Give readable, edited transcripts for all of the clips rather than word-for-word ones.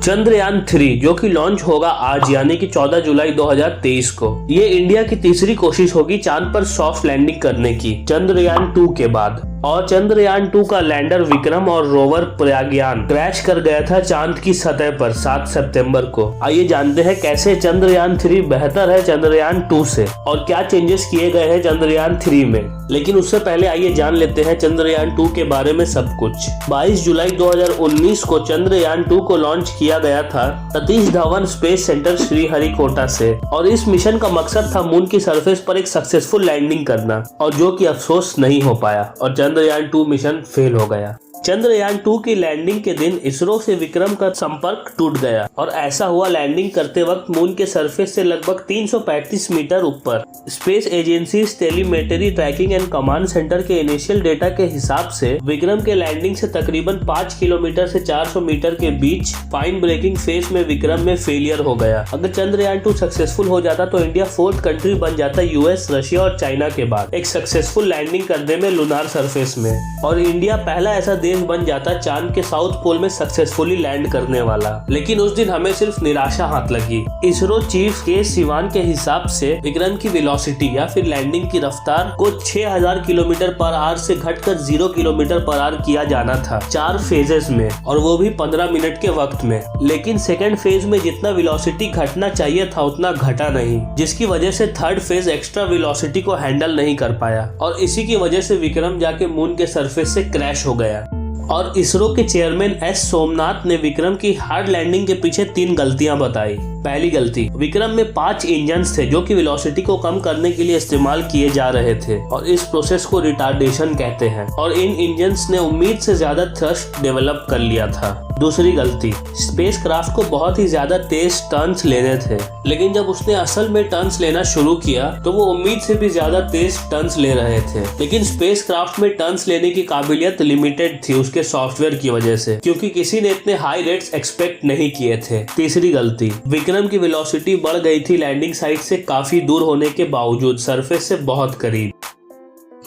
चंद्रयान 3 जो कि लॉन्च होगा आज यानी कि 14 जुलाई 2023 को। ये इंडिया की तीसरी कोशिश होगी चांद पर सॉफ्ट लैंडिंग करने की चंद्रयान 2 के बाद। और चंद्रयान 2 का लैंडर विक्रम और रोवर प्रज्ञान क्रैश कर गया था चांद की सतह पर 7 सितंबर को। आइए जानते हैं कैसे चंद्रयान 3 बेहतर है चंद्रयान 2 से और क्या चेंजेस किए गए हैं चंद्रयान 3 में। लेकिन उससे पहले आइए जान लेते हैं चंद्रयान 2 के बारे में सब कुछ। 22 जुलाई 2019 को चंद्रयान 2 को लॉन्च किया गया था सतीश धवन स्पेस सेंटर श्रीहरिकोटा से और इस मिशन का मकसद था मून की सरफेस पर एक सक्सेसफुल लैंडिंग करना, और जो कि अफसोस नहीं हो पाया और चंद्रयान 2 मिशन फेल हो गया। चंद्रयान 2 की लैंडिंग के दिन इसरो से विक्रम का संपर्क टूट गया और ऐसा हुआ लैंडिंग करते वक्त मून के सरफेस से लगभग 335 मीटर ऊपर। Space agency telemetry tracking and command centre के इनिशियल डेटा के हिसाब से विक्रम के लैंडिंग से तकरीबन 5 किलोमीटर से 400 मीटर के बीच फाइन ब्रेकिंग फेज में विक्रम में फेलियर हो गया। अगर चंद्रयान 2 सक्सेसफुल हो जाता तो इंडिया 4th कंट्री बन जाता यूएस, रशिया और चाइना के बाद एक सक्सेसफुल लैंडिंग करने में लूनार सरफेस में, और इंडिया पहला ऐसा देश बन जाता चांद के साउथ पोल में सक्सेसफुली लैंड करने वाला। लेकिन उस दिन हमें सिर्फ निराशा हाथ लगी। इसरो चीफ के सिवान के हिसाब से विक्रम की वेलोसिटी या फिर लैंडिंग की रफ्तार को 6000 किलोमीटर पर आवर से घटकर 0 किलोमीटर पर आवर किया जाना था 4 फेजेस में, और वो भी 15 मिनट के वक्त में। लेकिन सेकेंड फेज में जितना वेलोसिटी घटना चाहिए था उतना घटा नहीं, जिसकी वजह से थर्ड फेज एक्स्ट्रा वेलोसिटी को हैंडल नहीं कर पाया और इसी की वजह से विक्रम जाके मून के सरफेस से क्रैश हो गया। और इसरो के चेयरमैन एस सोमनाथ ने विक्रम की हार्ड लैंडिंग के पीछे 3 गलतियां बताई। पहली गलती, विक्रम में 5 इंजन्स थे जो कि वेलोसिटी को कम करने के लिए इस्तेमाल किए जा रहे थे और इस प्रोसेस को रिटार्डेशन कहते हैं, और इन इंजन्स ने उम्मीद से ज्यादा थ्रस्ट डेवलप कर लिया था। दूसरी गलती, स्पेसक्राफ्ट को बहुत ही ज्यादा तेज टर्न्स लेने थे, लेकिन जब उसने असल में टर्न्स लेना शुरू किया तो वो उम्मीद से भी ज्यादा तेज टर्न्स ले रहे थे। लेकिन स्पेसक्राफ्ट में टर्न्स लेने की काबिलियत लिमिटेड थी उसके सॉफ्टवेयर की वजह से, क्योंकि किसी ने इतने हाई रेट्स एक्सपेक्ट नहीं किए थे। तीसरी गलती, विक्रम की वेलोसिटी बढ़ गई थी लैंडिंग साइट से काफी दूर होने के बावजूद सरफेस से बहुत करीब।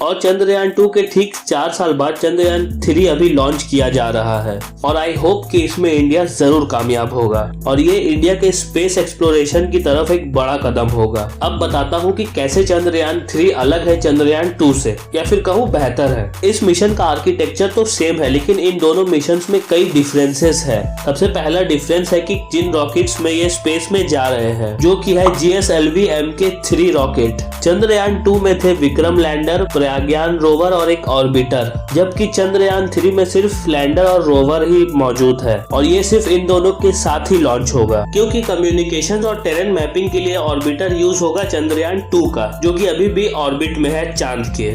और चंद्रयान 2 के ठीक 4 साल बाद चंद्रयान 3 अभी लॉन्च किया जा रहा है और आई होप कि इसमें इंडिया जरूर कामयाब होगा और ये इंडिया के स्पेस एक्सप्लोरेशन की तरफ एक बड़ा कदम होगा। अब बताता हूँ कि कैसे चंद्रयान 3 अलग है चंद्रयान 2 से, या फिर कहूँ बेहतर है। इस मिशन का आर्किटेक्चर तो सेम है, लेकिन इन दोनों मिशन में कई डिफरेंसेस है। सबसे पहला डिफरेंस है कि जिन रॉकेट्स में ये स्पेस में जा रहे हैं, जो कि है GSLV Mk3 रॉकेट। चंद्रयान 2 में थे विक्रम लैंडर, प्रज्ञान रोवर और एक ऑर्बिटर, जबकि चंद्रयान 3 में सिर्फ लैंडर और रोवर ही मौजूद है और ये सिर्फ इन दोनों के साथ ही लॉन्च होगा, क्योंकि कम्युनिकेशन और टेरेन मैपिंग के लिए ऑर्बिटर यूज होगा चंद्रयान 2 का, जो कि अभी भी ऑर्बिट में है चांद के।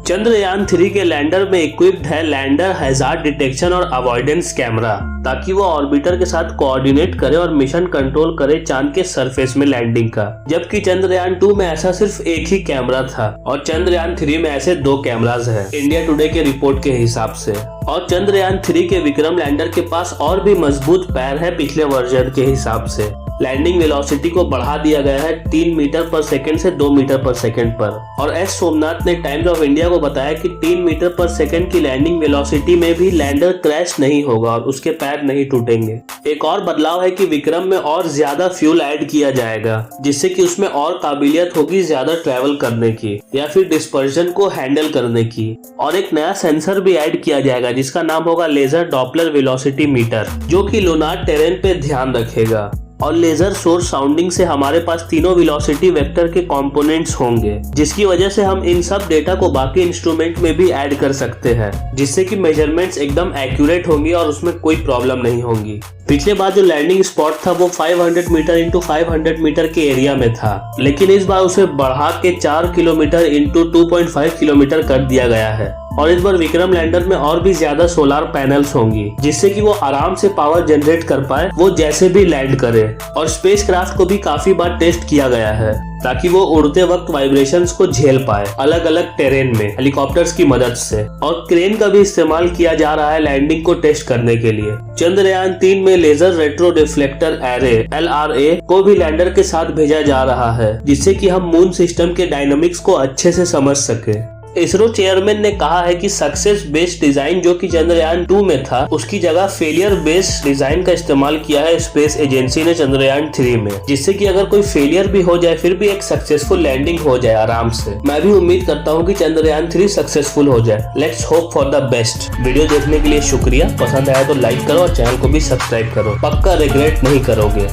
चंद्रयान 3 के लैंडर में इक्विप्ड है लैंडर हैजार्ड डिटेक्शन और अवॉइडेंस कैमरा, ताकि वो ऑर्बिटर के साथ कोऑर्डिनेट करे और मिशन कंट्रोल करे चांद के सरफेस में लैंडिंग का। जबकि चंद्रयान 2 में ऐसा सिर्फ एक ही कैमरा था और चंद्रयान 3 में ऐसे 2 कैमरास हैं इंडिया टुडे के रिपोर्ट के हिसाब से। और चंद्रयान 3 के विक्रम लैंडर के पास और भी मजबूत पैर है पिछले वर्जन के हिसाब से। लैंडिंग वेलोसिटी को बढ़ा दिया गया है 3 मीटर पर सेकंड से 2 मीटर पर सेकंड पर, और एस सोमनाथ ने टाइम्स ऑफ इंडिया को बताया कि 3 मीटर पर सेकंड की लैंडिंग वेलोसिटी में भी लैंडर क्रैश नहीं होगा और उसके पैर नहीं टूटेंगे। एक और बदलाव है कि विक्रम में और ज्यादा फ्यूल ऐड किया जाएगा, जिससे कि उसमें और काबिलियत होगी ज्यादा ट्रेवल करने की या फिर डिस्पर्जन को हैंडल करने की। और एक नया सेंसर भी ऐड किया जाएगा जिसका नाम होगा लेजर डॉपलर वेलोसिटी मीटर, जो कि लूनार टेरेन पे ध्यान रखेगा। और लेजर सोर्स साउंडिंग से हमारे पास तीनों वेलोसिटी वेक्टर के कंपोनेंट्स होंगे, जिसकी वजह से हम इन सब डेटा को बाकी इंस्ट्रूमेंट में भी ऐड कर सकते हैं, जिससे कि मेजरमेंट्स एकदम एक्यूरेट होंगी और उसमें कोई प्रॉब्लम नहीं होगी। पिछले बार जो लैंडिंग स्पॉट था वो 500 मीटर इंटू 500 मीटर के एरिया में था, लेकिन इस बार उसे बढ़ा के 4 किलोमीटर इंटू 2.5 किलोमीटर कर दिया गया है। और इस बार विक्रम लैंडर में और भी ज्यादा सोलर पैनल्स होंगी, जिससे कि वो आराम से पावर जनरेट कर पाए वो जैसे भी लैंड करे। और स्पेसक्राफ्ट को भी काफी बार टेस्ट किया गया है ताकि वो उड़ते वक्त वाइब्रेशंस को झेल पाए अलग अलग टेरेन में हेलीकॉप्टर्स की मदद से। और क्रेन का भी इस्तेमाल किया जा रहा है लैंडिंग को टेस्ट करने के लिए। चंद्रयान 3 में laser retro deflector array LRA को भी लैंडर के साथ भेजा जा रहा है, जिससे कि हम मून सिस्टम के डायनामिक्स को अच्छे से समझ सके। इसरो चेयरमैन ने कहा है कि सक्सेस बेस्ड डिजाइन जो कि चंद्रयान 2 में था, उसकी जगह फेलियर बेस्ड डिजाइन का इस्तेमाल किया है स्पेस एजेंसी ने चंद्रयान 3 में, जिससे कि अगर कोई फेलियर भी हो जाए फिर भी एक सक्सेसफुल लैंडिंग हो जाए आराम से। मैं भी उम्मीद करता हूँ कि चंद्रयान 3 सक्सेसफुल हो जाए। Let's hope for the best. Video देखने के लिए शुक्रिया। पसंद आया तो लाइक करो और चैनल को भी सब्सक्राइब करो, पक्का रिग्रेट नहीं करोगे।